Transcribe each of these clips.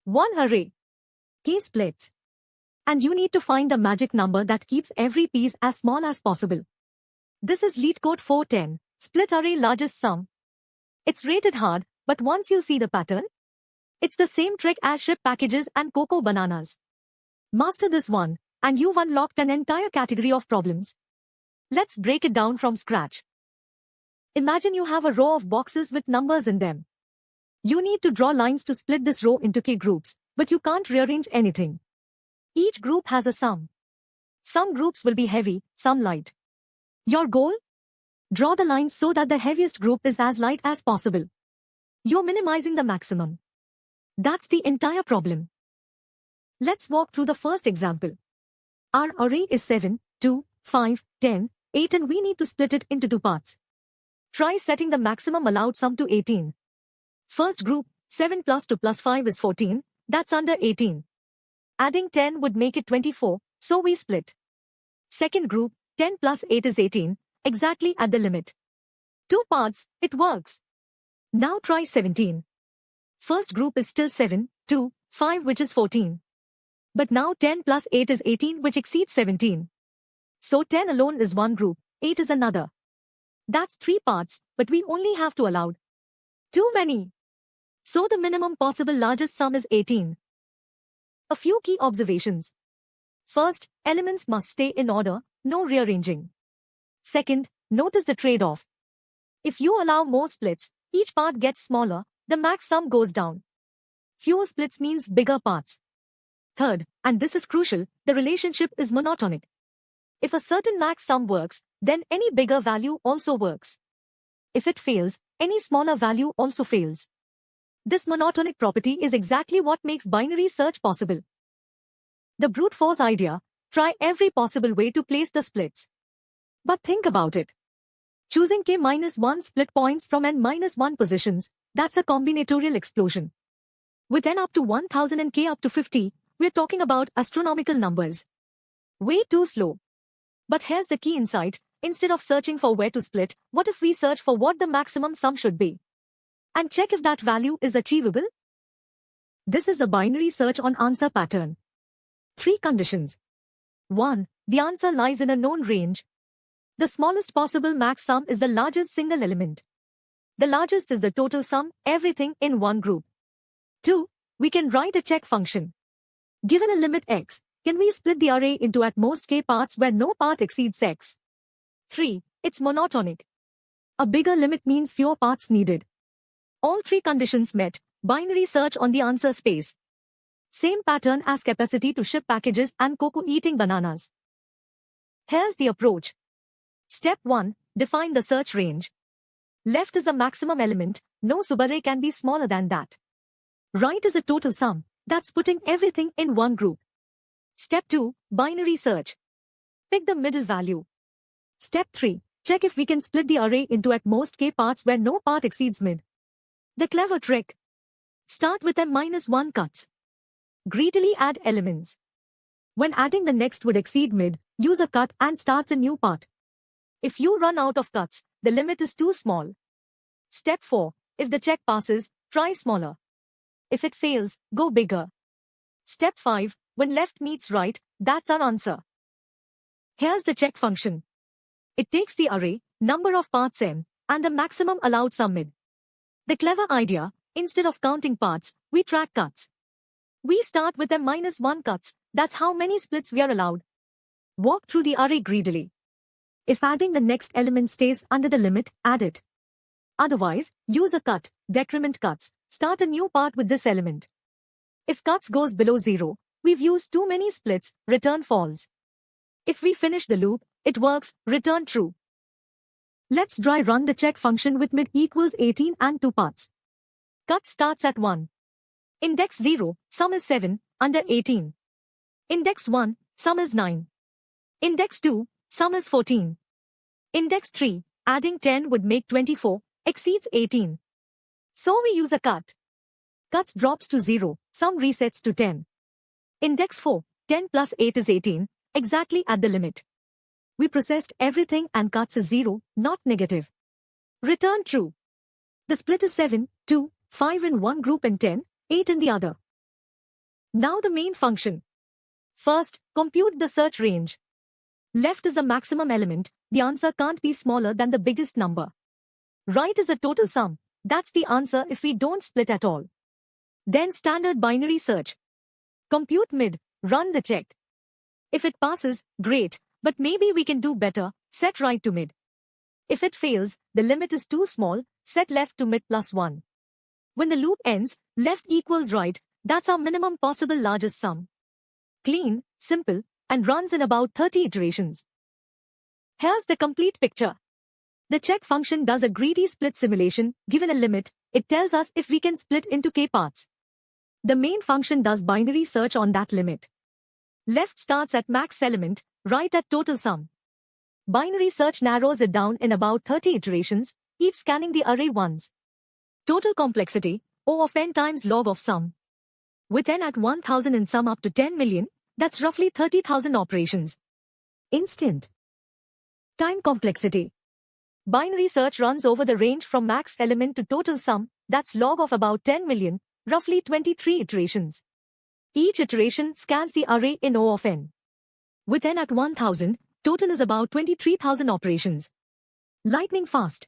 One array. K splits. And you need to find the magic number that keeps every piece as small as possible. This is LeetCode 410, split array largest sum. It's rated hard, but once you see the pattern, it's the same trick as ship packages and cocoa bananas. Master this one, and you've unlocked an entire category of problems. Let's break it down from scratch. Imagine you have a row of boxes with numbers in them. You need to draw lines to split this row into K groups, but you can't rearrange anything. Each group has a sum. Some groups will be heavy, some light. Your goal? Draw the lines so that the heaviest group is as light as possible. You're minimizing the maximum. That's the entire problem. Let's walk through the first example. Our array is 7, 2, 5, 10, 8 and we need to split it into two parts. Try setting the maximum allowed sum to 18. First group, 7 plus 2 plus 5 is 14, that's under 18. Adding 10 would make it 24, so we split. Second group, 10 plus 8 is 18, exactly at the limit. Two parts, it works. Now try 17. First group is still 7, 2, 5 which is 14. But now 10 plus 8 is 18 which exceeds 17. So 10 alone is one group, 8 is another. That's three parts, but we only have to allow too many. So the minimum possible largest sum is 18. A few key observations. First, elements must stay in order, no rearranging. Second, notice the trade-off. If you allow more splits, each part gets smaller, the max sum goes down. Fewer splits means bigger parts. Third, and this is crucial, the relationship is monotonic. If a certain max sum works, then any bigger value also works. If it fails, any smaller value also fails. This monotonic property is exactly what makes binary search possible. The brute force idea, try every possible way to place the splits. But think about it. Choosing K-1 split points from N-1 positions, that's a combinatorial explosion. With N up to 1000 and K up to 50, we're talking about astronomical numbers. Way too slow. But here's the key insight, instead of searching for where to split, what if we search for what the maximum sum should be? And check if that value is achievable? This is a binary search on answer pattern. 3 conditions. 1. The answer lies in a known range. The smallest possible max sum is the largest single element. The largest is the total sum, everything in one group. 2. We can write a check function. Given a limit x, can we split the array into at most k parts where no part exceeds x? 3. It's monotonic. A bigger limit means fewer parts needed. All 3 conditions met, binary search on the answer space. Same pattern as capacity to ship packages and cocoa eating bananas. Here's the approach. Step 1. Define the search range. Left is the maximum element, no subarray can be smaller than that. Right is a total sum, that's putting everything in one group. Step 2. Binary search. Pick the middle value. Step 3. Check if we can split the array into at most k parts where no part exceeds mid. The clever trick. Start with M-1 cuts. Greedily add elements. When adding the next would exceed mid, use a cut and start a new part. If you run out of cuts, the limit is too small. Step 4. If the check passes, try smaller. If it fails, go bigger. Step 5. When left meets right, that's our answer. Here's the check function. It takes the array, number of parts m, and the maximum allowed sum mid. The clever idea, instead of counting parts, we track cuts. We start with M-1 cuts, that's how many splits we are allowed. Walk through the array greedily. If adding the next element stays under the limit, add it. Otherwise, use a cut, decrement cuts, start a new part with this element. If cuts goes below 0, we've used too many splits, return false. If we finish the loop, it works, return true. Let's dry run the check function with mid equals 18 and 2 parts. Cut starts at 1. Index 0, sum is 7, under 18. Index 1, sum is 9. Index 2, sum is 14. Index 3, adding 10 would make 24, exceeds 18. So we use a cut. Cuts drops to 0, sum resets to 10. Index 4, 10 plus 8 is 18, exactly at the limit. We processed everything and cuts is 0, not negative. Return true. The split is 7, 2, 5 in one group and 10, 8 in the other. Now the main function. First, compute the search range. Left is the maximum element, the answer can't be smaller than the biggest number. Right is the total sum, that's the answer if we don't split at all. Then standard binary search. Compute mid, run the check. If it passes, great, but maybe we can do better, set right to mid. If it fails, the limit is too small, set left to mid plus 1. When the loop ends, left equals right, that's our minimum possible largest sum. Clean, simple, and runs in about 30 iterations. Here's the complete picture. The check function does a greedy split simulation. Given a limit, it tells us if we can split into k parts. The main function does binary search on that limit. Left starts at max element, right at total sum. Binary search narrows it down in about 30 iterations, each scanning the array once. Total complexity, O of n times log of sum. With n at 1000 and sum up to 10 million, that's roughly 30,000 operations. Instant. Time complexity. Binary search runs over the range from max element to total sum, that's log of about 10 million, roughly 23 iterations. Each iteration scans the array in O of n. With n at 1000, total is about 23,000 operations. Lightning fast.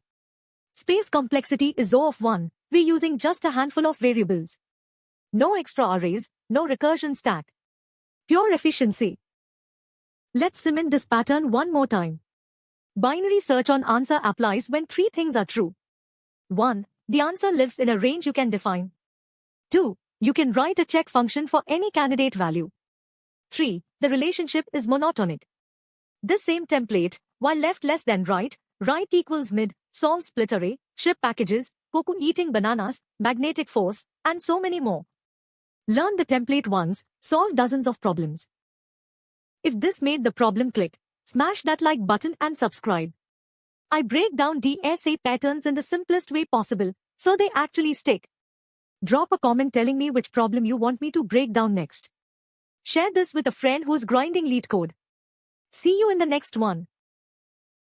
Space complexity is O of 1, we're using just a handful of variables. No extra arrays, no recursion stack. Pure efficiency. Let's cement this pattern one more time. Binary search on answer applies when three things are true. 1. The answer lives in a range you can define. 2. You can write a check function for any candidate value. 3. The relationship is monotonic. This same template, while left less than right, right equals mid, solves split array, ship packages, cuckoo eating bananas, magnetic force, and so many more. Learn the template once, solve dozens of problems. If this made the problem click, smash that like button and subscribe. I break down DSA patterns in the simplest way possible, so they actually stick. Drop a comment telling me which problem you want me to break down next. Share this with a friend who's grinding LeetCode. See you in the next one.